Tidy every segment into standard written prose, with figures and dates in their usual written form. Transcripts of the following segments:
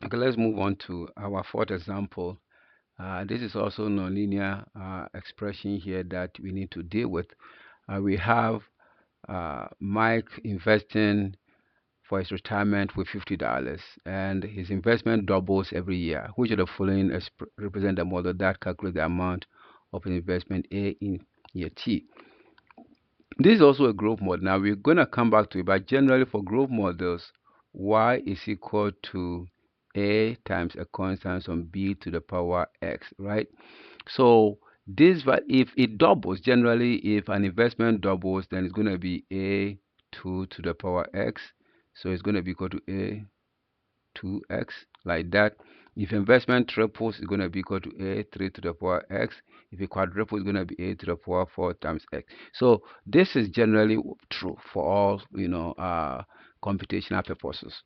Okay, let's move on to our fourth example. This is also nonlinear expression here that we need to deal with. We have Mike investing for his retirement with $50, and his investment doubles every year. Which of the following represent the model that calculates the amount of an investment A in year T? This is also a growth model. Now we're going to come back to it, but generally for growth models, y is equal to a times a constant on b to the power x, right? So this, if it doubles, generally if an investment doubles, then it's going to be a2 to the power x. So it's going to be equal to a2x, like that. If investment triples, it's going to be equal to a3 to the power x. If it quadruples, it's going to be a to the power 4 times x. So this is generally true for all, computational purposes.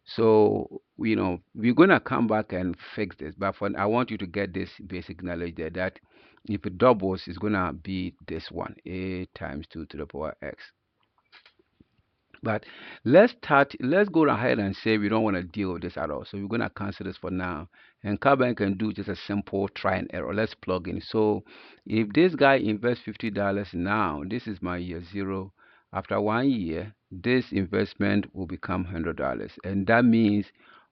So, we're going to come back and fix this. But for I want you to get this basic knowledge there that if it doubles, it's going to be this one, a times 2 to the power x. But let's go ahead and say we don't want to deal with this at all. So we're going to cancel this for now. And Carbon can do just a simple try and error. Let's plug in. So if this guy invests $50 now, this is my year zero. After 1 year, this investment will become $100. And that means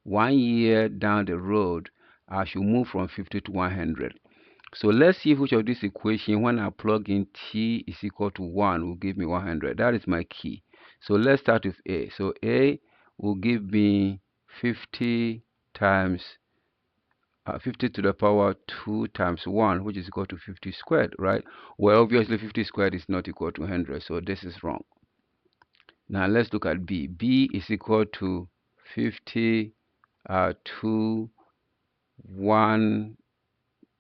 1 year down the road, I should move from 50 to 100. So let's see which of this equation, when I plug in t is equal to 1, will give me 100. That is my key. So let's start with A. So A will give me 50 times 50 to the power 2 times 1, which is equal to 50 squared, right? Well, obviously 50 squared is not equal to 100, so this is wrong. Now let's look at B. B is equal to 50 2 1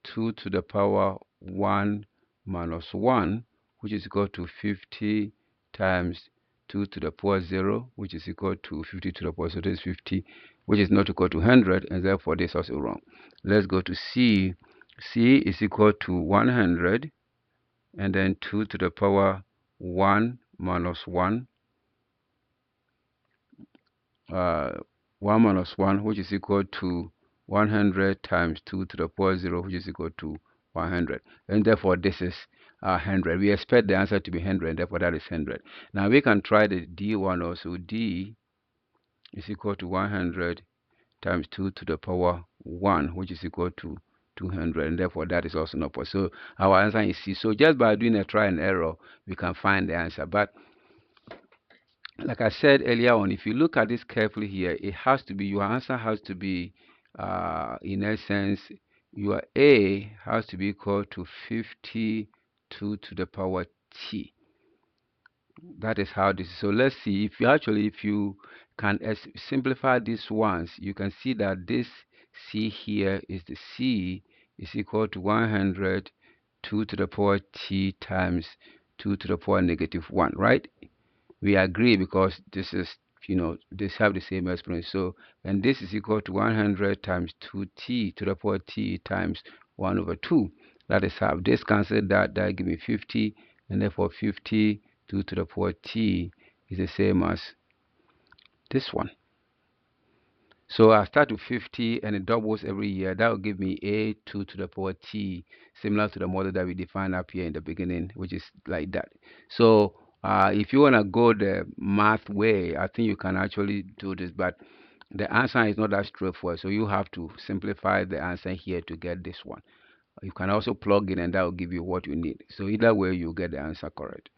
2 to the power 1 minus 1, which is equal to 50 times 2 to the power 0, which is equal to 50 to the power, so this is 50, which is not equal to 100, and therefore this is also wrong. Let's go to C. C is equal to 100, and then 2 to the power 1 minus 1, 1 minus 1, which is equal to 100 times 2 to the power 0, which is equal to 100. And therefore, this is 100. We expect the answer to be 100, and therefore that is 100. Now we can try the D one also. D is equal to 100 times 2 to the power 1, which is equal to 200, and therefore that is also not possible. So our answer is C. So just by doing a try and error, we can find the answer. But like I said earlier on, if you look at this carefully here, it has to be, your answer has to be, in essence, your A has to be equal to 52 to the power T. That is how this is. So let's see, if you can simplify this once, you can see that this C here is the C is equal to 100 2 to the power T times 2 to the power negative 1, right? We agree because this is, this have the same exponent. So, and this is equal to 100 times 2t to the power t times 1 over 2. That is half. This cancel that give me 50, and therefore 50 2 to the power t is the same as this one. So I start with 50 and it doubles every year. That will give me a2 to the power t, similar to the model that we defined up here in the beginning, which is like that. So if you want to go the math way, I think you can actually do this, but the answer is not that straightforward. So you have to simplify the answer here to get this one. You can also plug in and that will give you what you need. So either way, you get the answer correct.